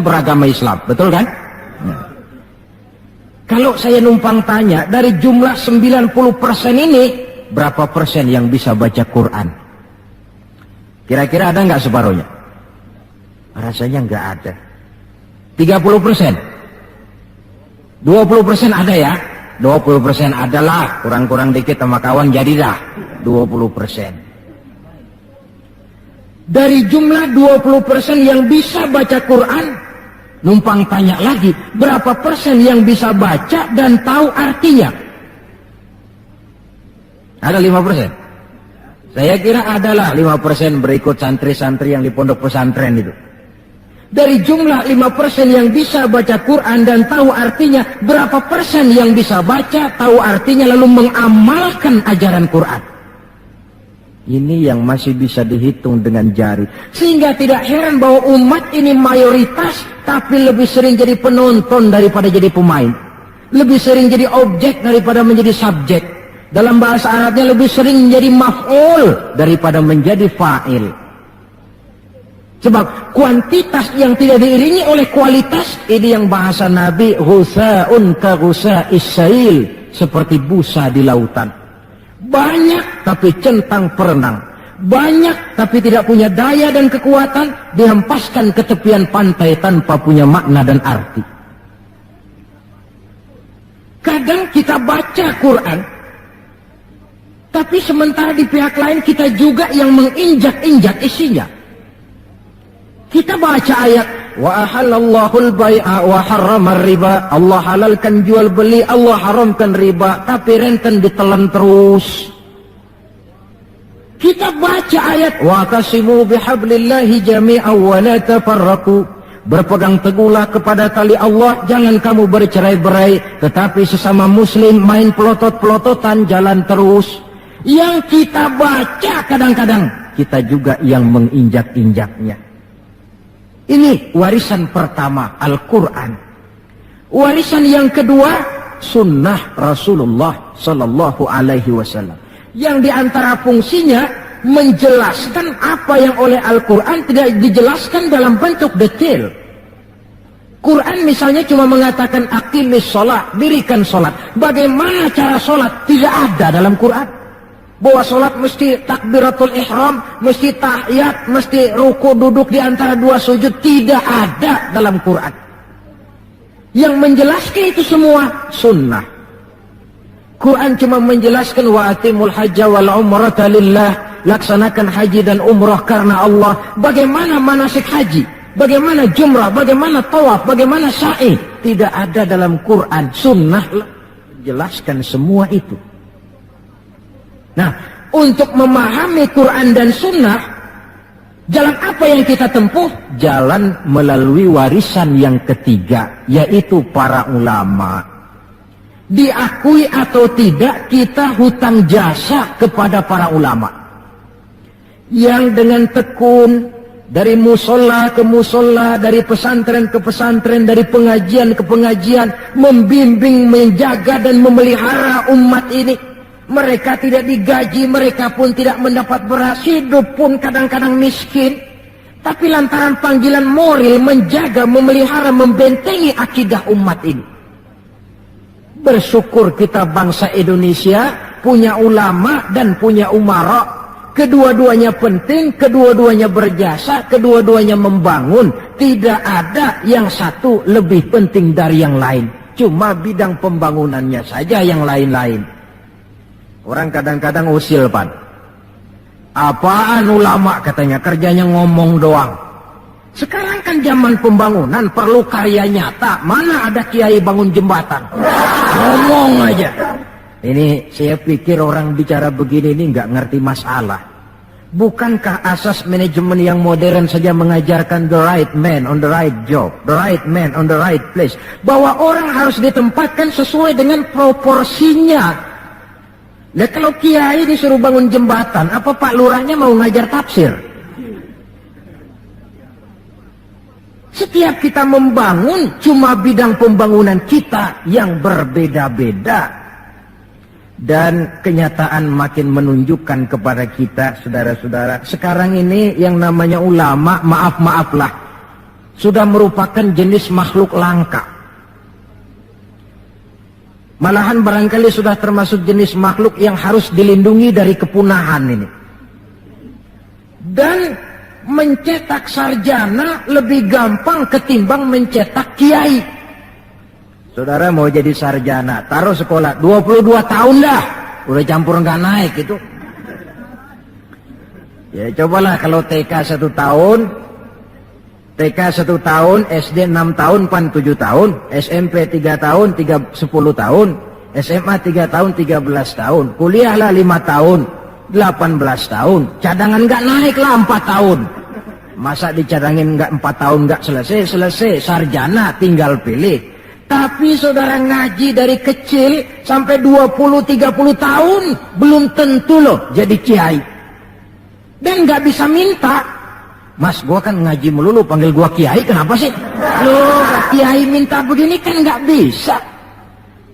beragama Islam, betul kan? Nah. Kalau saya numpang tanya, dari jumlah 90% ini, berapa persen yang bisa baca Quran? Kira-kira ada nggak separuhnya? Rasanya nggak ada. 30%? 20% ada ya? 20% adalah, kurang-kurang dikit sama kawan jadilah 20%. Dari jumlah 20% yang bisa baca Quran, numpang tanya lagi, berapa persen yang bisa baca dan tahu artinya? Ada 5%? Saya kira adalah 5% berikut santri-santri yang di pondok pesantren itu. Dari jumlah 5% yang bisa baca Quran dan tahu artinya, berapa persen yang bisa baca, tahu artinya, lalu mengamalkan ajaran Quran? Ini yang masih bisa dihitung dengan jari. Sehingga tidak heran bahwa umat ini mayoritas, tapi lebih sering jadi penonton daripada jadi pemain. Lebih sering jadi objek daripada menjadi subjek. Dalam bahasa Arabnya lebih sering menjadi maf'ul daripada menjadi fa'il. Sebab kuantitas yang tidak diiringi oleh kualitas, ini yang bahasa Nabi, ghusa'un ka ghusa'is sail, seperti busa di lautan. Banyak tapi centang perenang, banyak tapi tidak punya daya dan kekuatan, dihempaskan ke tepian pantai tanpa punya makna dan arti. Kadang kita baca Quran, tapi sementara di pihak lain kita juga yang menginjak-injak isinya. Kita baca ayat, wa ahallallahu al-bai'a wa harrama riba, Allah halalkan jual beli, Allah haramkan riba, tapi renten ditelan terus. Kita baca ayat, wa qasimu bihablillahi jami'an wa la tafarraqu, berpegang teguhlah kepada tali Allah, jangan kamu bercerai-berai, tetapi sesama muslim main pelotot-pelototan jalan terus. Yang kita baca kadang-kadang kita juga yang menginjak-injaknya. Ini warisan pertama, Al-Quran. Warisan yang kedua, sunnah Rasulullah Sallallahu Alaihi Wasallam. Yang diantara fungsinya menjelaskan apa yang oleh Al-Quran tidak dijelaskan dalam bentuk detail. Quran misalnya cuma mengatakan aqimis sholat, dirikan sholat. Bagaimana cara sholat? Tidak ada dalam Quran. Bahwa sholat mesti takbiratul ihram, mesti tahiyat, mesti ruku duduk di antara dua sujud. Tidak ada dalam Quran. Yang menjelaskan itu semua sunnah. Quran cuma menjelaskan wa atimul hajja wal umrata lillah. Laksanakan haji dan umrah karena Allah. Bagaimana manasik haji? Bagaimana jumrah, bagaimana tawaf, bagaimana sa'i? Tidak ada dalam Quran. Sunnah jelaskan semua itu. Nah, untuk memahami Quran dan sunnah, jalan apa yang kita tempuh? Jalan melalui warisan yang ketiga, yaitu para ulama. Diakui atau tidak, kita hutang jasa kepada para ulama. Yang dengan tekun, dari musola ke musola, dari pesantren ke pesantren, dari pengajian ke pengajian, membimbing, menjaga dan memelihara umat ini. Mereka tidak digaji, mereka pun tidak mendapat beras, hidup pun kadang-kadang miskin. Tapi lantaran panggilan moral menjaga, memelihara, membentengi akidah umat ini. Bersyukur kita bangsa Indonesia punya ulama dan punya umara. Kedua-duanya penting, kedua-duanya berjasa, kedua-duanya membangun. Tidak ada yang satu lebih penting dari yang lain. Cuma bidang pembangunannya saja yang lain-lain. Orang kadang-kadang usil, Pan. Apaan ulama katanya, kerjanya ngomong doang. Sekarang kan zaman pembangunan, perlu karya nyata. Mana ada kiai bangun jembatan? Ngomong aja. Ini saya pikir orang bicara begini ini nggak ngerti masalah. Bukankah asas manajemen yang modern saja mengajarkan the right man on the right job, the right man on the right place, bahwa orang harus ditempatkan sesuai dengan proporsinya. Nah, kalau kiai disuruh bangun jembatan, apa Pak Lurahnya mau ngajar tafsir? Setiap kita membangun, cuma bidang pembangunan kita yang berbeda-beda. Dan kenyataan makin menunjukkan kepada kita, saudara-saudara, sekarang ini yang namanya ulama, maaf-maaflah, sudah merupakan jenis makhluk langka. Malahan barangkali sudah termasuk jenis makhluk yang harus dilindungi dari kepunahan ini. Dan mencetak sarjana lebih gampang ketimbang mencetak kiai. Saudara mau jadi sarjana, taruh sekolah 22 tahun dah, udah campur nggak naik itu. Ya cobalah kalau TK 1 tahun, TK 1 tahun, SD 6 tahun, PAN 7 tahun, SMP 3 tahun, 10 tahun, SMA 3 tahun, 13 tahun, kuliahlah 5 tahun, 18 tahun, cadangan nggak naik lah 4 tahun. Masa dicadangin nggak 4 tahun nggak selesai, sarjana tinggal pilih. Tapi saudara ngaji dari kecil sampai 20-30 tahun belum tentu loh jadi kiai. Dan nggak bisa minta. Mas, gua kan ngaji melulu, panggil gua kiai, kenapa sih? Loh, kiai minta begini kan nggak bisa.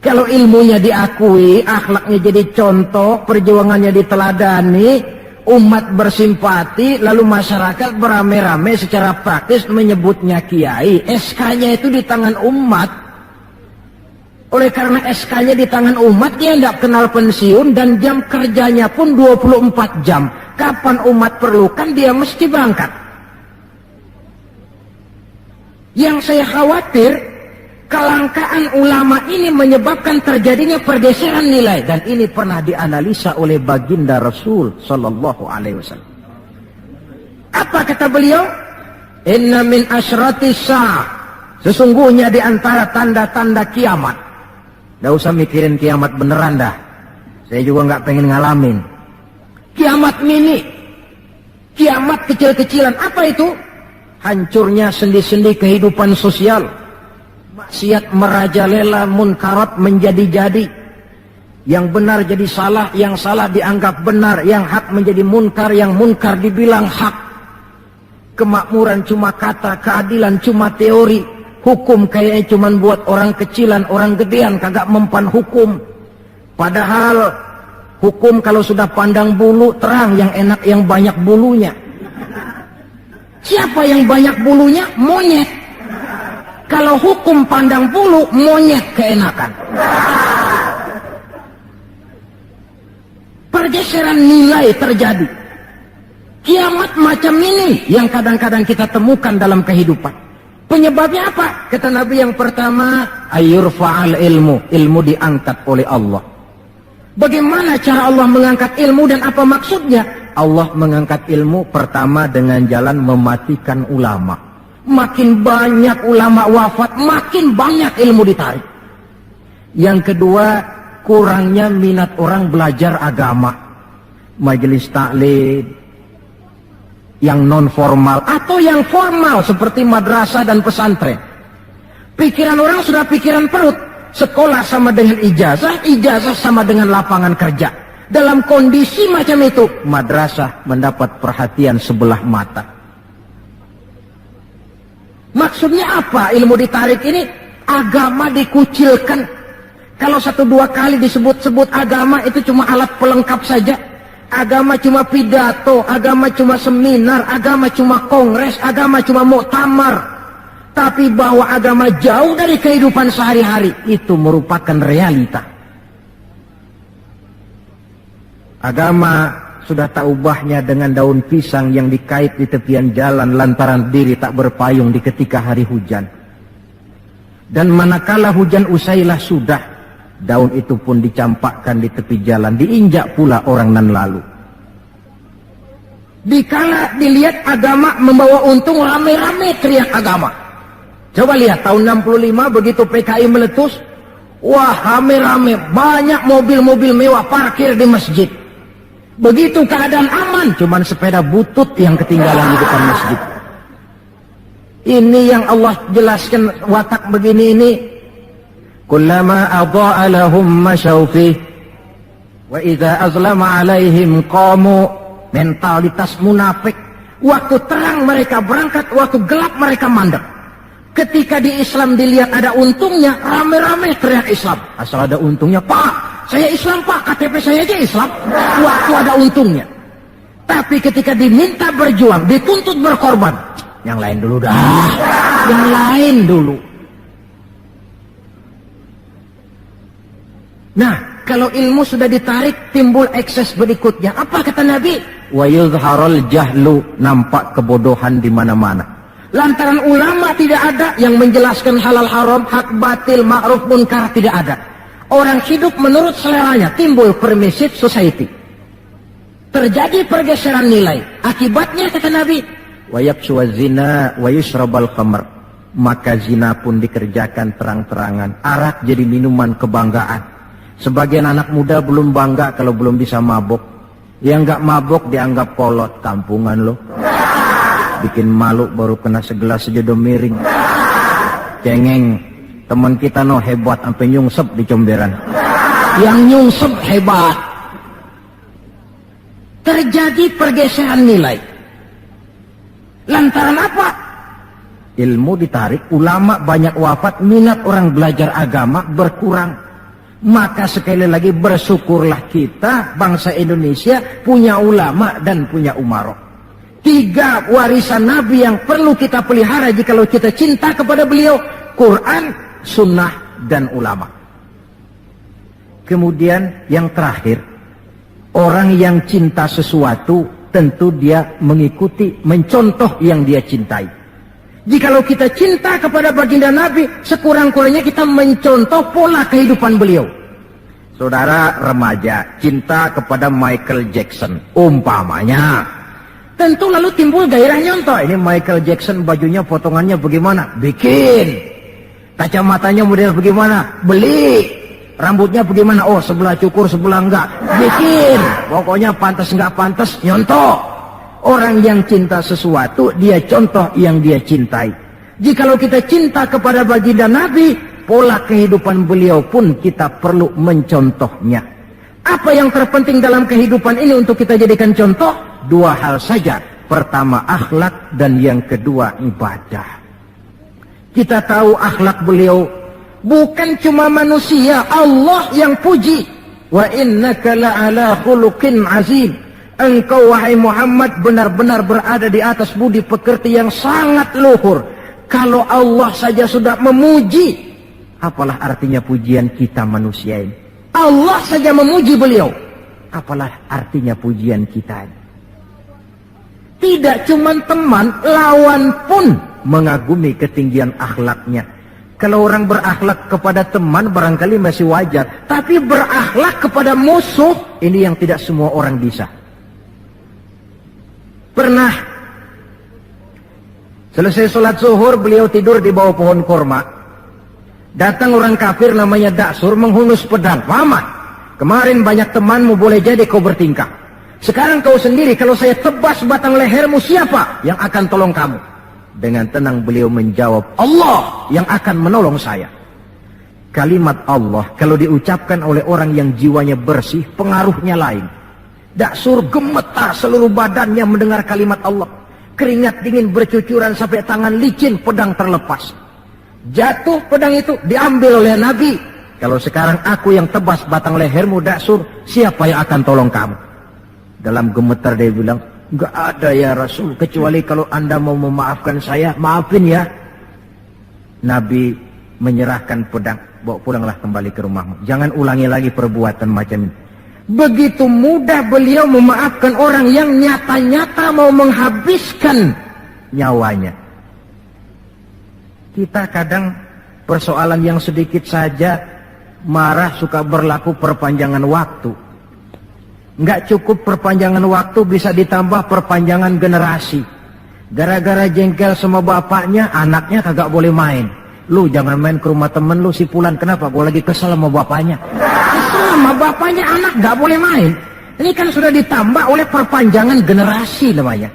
Kalau ilmunya diakui, akhlaknya jadi contoh, perjuangannya diteladani, umat bersimpati, lalu masyarakat beramai-ramai secara praktis menyebutnya kiai. SK-nya itu di tangan umat. Oleh karena SK-nya di tangan umat, dia tidak kenal pensiun dan jam kerjanya pun 24 jam. Kapan umat perlukan, dia mesti berangkat. Yang saya khawatir, kelangkaan ulama ini menyebabkan terjadinya pergeseran nilai. Dan ini pernah dianalisa oleh baginda Rasul Sallallahu Alaihi Wasallam. Apa kata beliau? Inna min asyrati sa'ah. Sesungguhnya di antara tanda-tanda kiamat. Gak usah mikirin kiamat beneran dah. Saya juga gak pengen ngalamin. Kiamat mini. Kiamat kecil-kecilan. Apa itu? Hancurnya sendi-sendi kehidupan sosial. Maksiat merajalela, munkarat menjadi-jadi. Yang benar jadi salah, yang salah dianggap benar, yang hak menjadi munkar, yang munkar dibilang hak. Kemakmuran cuma kata, keadilan cuma teori. Hukum kayaknya cuma buat orang kecilan, orang gedean, kagak mempan hukum. Padahal hukum kalau sudah pandang bulu, terang yang enak yang banyak bulunya. Siapa yang banyak bulunya? Monyet. Kalau hukum pandang bulu, monyet keenakan. Pergeseran nilai terjadi. Kiamat macam ini yang kadang-kadang kita temukan dalam kehidupan. Penyebabnya apa? Kata Nabi yang pertama, ayurfa'al ilmu. Ilmu diangkat oleh Allah. Bagaimana cara Allah mengangkat ilmu dan apa maksudnya? Allah mengangkat ilmu pertama dengan jalan mematikan ulama. Makin banyak ulama wafat, makin banyak ilmu ditarik. Yang kedua, kurangnya minat orang belajar agama. Majelis taklim yang non formal atau yang formal seperti madrasah dan pesantren. Pikiran orang sudah pikiran perut. Sekolah sama dengan ijazah, ijazah sama dengan lapangan kerja. Dalam kondisi macam itu, madrasah mendapat perhatian sebelah mata. Maksudnya apa ilmu ditarik ini? Agama dikucilkan. Kalau 1-2 kali disebut-sebut agama itu cuma alat pelengkap saja. Agama cuma pidato, agama cuma seminar, agama cuma kongres, agama cuma muktamar. Tapi bahwa agama jauh dari kehidupan sehari-hari, itu merupakan realita. Agama sudah tak ubahnya dengan daun pisang yang dikait di tepian jalan lantaran diri tak berpayung di ketika hari hujan. Dan manakala hujan usailah sudah, daun itu pun dicampakkan di tepi jalan, diinjak pula orang nan lalu. Dikala dilihat agama membawa untung, rame-rame teriak agama. Coba lihat tahun 65 begitu PKI meletus, wah rame-rame, banyak mobil-mobil mewah parkir di masjid. Begitu keadaan aman, cuman sepeda butut yang ketinggalan di depan masjid. Ini yang Allah jelaskan watak begini ini. Kullama adha'a lahum masyaw fih wa idza azlama alaihim qamu. Mentalitas munafik. Waktu terang mereka berangkat, waktu gelap mereka mandek. Ketika di Islam dilihat ada untungnya, rame-rame teriak Islam. Asal ada untungnya, Pak, saya Islam Pak, KTP saya aja Islam. Waktu ada untungnya. Tapi ketika diminta berjuang, dituntut berkorban, yang lain dulu dah, yang lain dulu. Nah, kalau ilmu sudah ditarik, timbul ekses berikutnya. Apa kata Nabi? Wa yuzharul jahlu, nampak kebodohan di mana-mana. Lantaran ulama tidak ada yang menjelaskan halal haram, hak batil, ma'ruf munkar, tidak ada. Orang hidup menurut seleranya, timbul permissive society. Terjadi pergeseran nilai. Akibatnya kata Nabi, wa yakshuwa zina wa yushrabal khamr. Maka zina pun dikerjakan terang-terangan. Arak jadi minuman kebanggaan. Sebagian anak muda belum bangga kalau belum bisa mabok. Yang nggak mabok dianggap kolot, kampungan loh. Bikin malu baru kena segelas sejodoh miring. Cengeng, teman kita no hebat sampai nyungsep di comberan. Yang nyungsep hebat. Terjadi pergeseran nilai. Lantaran apa? Ilmu ditarik, ulama banyak wafat, minat orang belajar agama berkurang. Maka sekali lagi bersyukurlah kita bangsa Indonesia punya ulama dan punya umarok. 3 warisan Nabi yang perlu kita pelihara jikalau kita cinta kepada beliau: Quran, Sunnah, dan ulama. Kemudian yang terakhir, orang yang cinta sesuatu tentu dia mengikuti, mencontoh yang dia cintai. Jikalau kita cinta kepada baginda Nabi, sekurang-kurangnya kita mencontoh pola kehidupan beliau. Saudara remaja cinta kepada Michael Jackson, umpamanya. Tentu lalu timbul gairah nyontoh. Ini Michael Jackson, bajunya potongannya bagaimana? Bikin. Kacamatanya model bagaimana? Beli. Rambutnya bagaimana? Oh, sebelah cukur, sebelah enggak. Bikin. Pokoknya pantas enggak pantas, nyontoh. Orang yang cinta sesuatu, dia contoh yang dia cintai. Jikalau kita cinta kepada baginda Nabi, pola kehidupan beliau pun kita perlu mencontohnya. Apa yang terpenting dalam kehidupan ini untuk kita jadikan contoh? 2 hal saja. Pertama akhlak dan yang kedua ibadah. Kita tahu akhlak beliau bukan cuma manusia, Allah yang puji. Wa innaka la'ala khuluqin azim. Engkau wahai Muhammad benar-benar berada di atas budi pekerti yang sangat luhur. Kalau Allah saja sudah memuji, apalah artinya pujian kita manusia ini? Allah saja memuji beliau, apalah artinya pujian kita ini? Tidak cuma teman, lawan pun mengagumi ketinggian akhlaknya. Kalau orang berakhlak kepada teman barangkali masih wajar, tapi berakhlak kepada musuh, ini yang tidak semua orang bisa. Pernah selesai sholat zuhur, beliau tidur di bawah pohon korma. Datang orang kafir namanya Daksur menghunus pedang. Muhammad, kemarin banyak temanmu, boleh jadi kau bertingkah. Sekarang kau sendiri, kalau saya tebas batang lehermu, siapa yang akan tolong kamu? Dengan tenang beliau menjawab, Allah yang akan menolong saya. Kalimat Allah kalau diucapkan oleh orang yang jiwanya bersih, pengaruhnya lain. Daksur gemetar seluruh badannya mendengar kalimat Allah. Keringat dingin bercucuran sampai tangan licin, pedang terlepas. Jatuh pedang itu, diambil oleh Nabi. Kalau sekarang aku yang tebas batang lehermu Daksur, siapa yang akan tolong kamu? Dalam gemetar dia bilang, enggak ada ya Rasul, kecuali kalau Anda mau memaafkan saya, maafin ya. Nabi menyerahkan pedang, bawa pulanglah kembali ke rumahmu. Jangan ulangi lagi perbuatan macam ini. Begitu mudah beliau memaafkan orang yang nyata-nyata mau menghabiskan nyawanya. Kita kadang persoalan yang sedikit saja marah suka berlaku perpanjangan waktu. Nggak cukup perpanjangan waktu, bisa ditambah perpanjangan generasi. Gara-gara jengkel sama bapaknya, anaknya kagak boleh main. Lu jangan main ke rumah temen lu si Fulan. Kenapa? Gue lagi kesel sama bapaknya. Kesel sama bapaknya, anak nggak boleh main. Ini kan sudah ditambah oleh perpanjangan generasi namanya.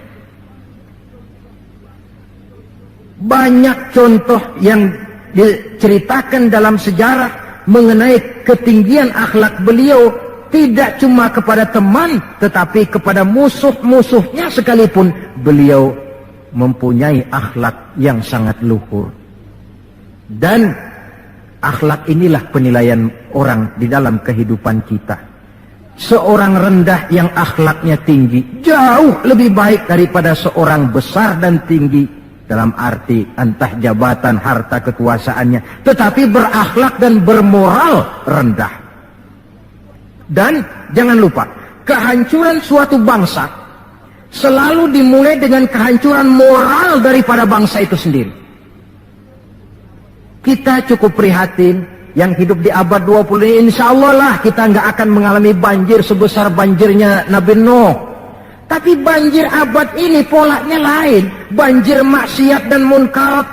Banyak contoh yang diceritakan dalam sejarah mengenai ketinggian akhlak beliau. Tidak cuma kepada teman, tetapi kepada musuh-musuhnya sekalipun beliau mempunyai akhlak yang sangat luhur. Dan akhlak inilah penilaian orang di dalam kehidupan kita. Seorang rendah yang akhlaknya tinggi jauh lebih baik daripada seorang besar dan tinggi, dalam arti entah jabatan, harta, kekuasaannya, tetapi berakhlak dan bermoral rendah. Dan jangan lupa, kehancuran suatu bangsa selalu dimulai dengan kehancuran moral daripada bangsa itu sendiri. Kita cukup prihatin yang hidup di abad 20 ini, insya Allah lah kita nggak akan mengalami banjir sebesar banjirnya Nabi Nuh. Tapi banjir abad ini polanya lain. Banjir maksiat dan munkarat,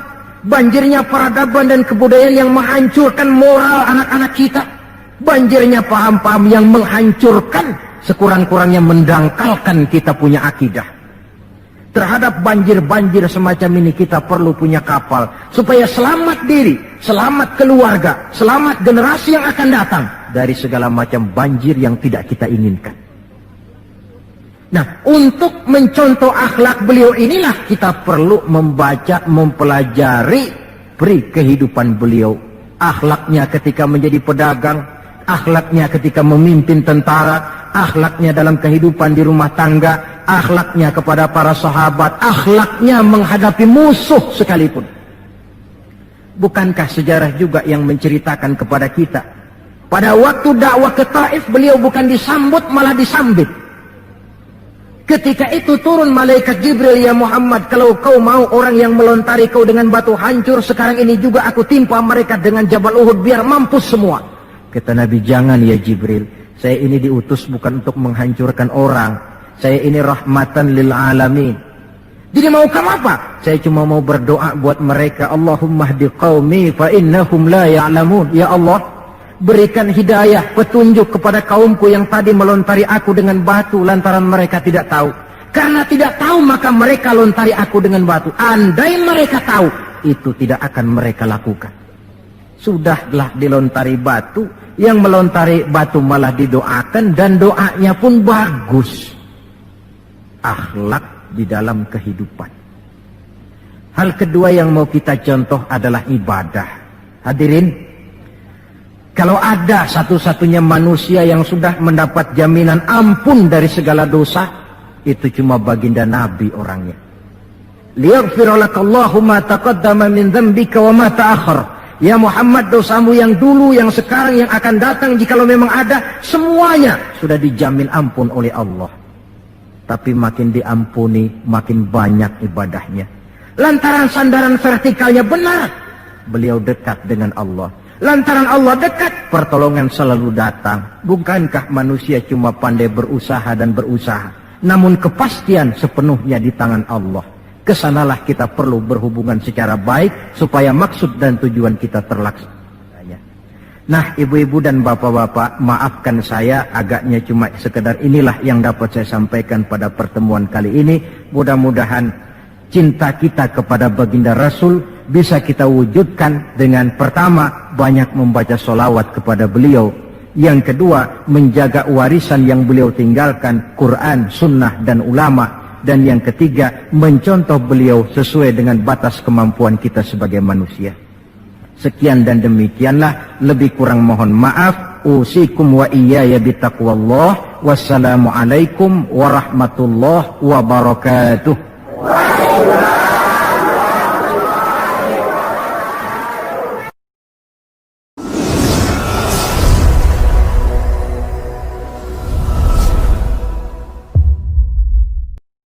banjirnya peradaban dan kebudayaan yang menghancurkan moral anak-anak kita. Banjirnya paham-paham yang menghancurkan, sekurang-kurangnya mendangkalkan kita punya akidah. Terhadap banjir-banjir semacam ini kita perlu punya kapal, supaya selamat diri, selamat keluarga, selamat generasi yang akan datang dari segala macam banjir yang tidak kita inginkan. Nah, untuk mencontoh akhlak beliau inilah kita perlu membaca, mempelajari peri kehidupan beliau. Akhlaknya ketika menjadi pedagang, akhlaknya ketika memimpin tentara, akhlaknya dalam kehidupan di rumah tangga, akhlaknya kepada para sahabat, akhlaknya menghadapi musuh sekalipun. Bukankah sejarah juga yang menceritakan kepada kita, pada waktu dakwah ke Taif beliau bukan disambut malah disambit. Ketika itu turun malaikat Jibril, ya Muhammad, kalau kau mau orang yang melontari kau dengan batu hancur, sekarang ini juga aku timpa mereka dengan Jabal Uhud biar mampus semua. Kata Nabi, jangan ya Jibril, saya ini diutus bukan untuk menghancurkan orang, saya ini rahmatan lil alamin. Jadi mau kamu apa? Saya cuma mau berdoa buat mereka, Allahumma hdi qaumi fa innahum la ya'lamun. Ya Allah, berikan hidayah, petunjuk kepada kaumku yang tadi melontari aku dengan batu lantaran mereka tidak tahu. Karena tidak tahu maka mereka lontari aku dengan batu. Andai mereka tahu, itu tidak akan mereka lakukan. Sudahlah dilontari batu, yang melontari batu malah didoakan dan doanya pun bagus. Akhlak di dalam kehidupan. Hal kedua yang mau kita contoh adalah ibadah. Hadirin, kalau ada satu-satunya manusia yang sudah mendapat jaminan ampun dari segala dosa, itu cuma baginda Nabi orangnya. liyaghfira lakallahu ma taqaddama min dzambika wa ma ta'akhkhar. Ya Muhammad, dosamu yang dulu, yang sekarang, yang akan datang, jikalau memang ada, semuanya sudah dijamin ampun oleh Allah. Tapi makin diampuni, makin banyak ibadahnya. Lantaran sandaran vertikalnya benar, beliau dekat dengan Allah. Lantaran Allah dekat, pertolongan selalu datang. Bukankah manusia cuma pandai berusaha dan berusaha, namun kepastian sepenuhnya di tangan Allah. Kesanalah kita perlu berhubungan secara baik supaya maksud dan tujuan kita terlaksana. Nah, ibu-ibu dan bapak-bapak, maafkan saya agaknya cuma sekedar inilah yang dapat saya sampaikan pada pertemuan kali ini. Mudah-mudahan cinta kita kepada baginda Rasul bisa kita wujudkan dengan pertama, banyak membaca sholawat kepada beliau. Yang kedua, menjaga warisan yang beliau tinggalkan, Quran, sunnah, dan ulama. Dan yang ketiga, mencontoh beliau sesuai dengan batas kemampuan kita sebagai manusia. Sekian dan demikianlah, lebih kurang mohon maaf. Usikum wa iyaya bitaqwallah. Wassalamualaikum warahmatullahi wabarakatuh.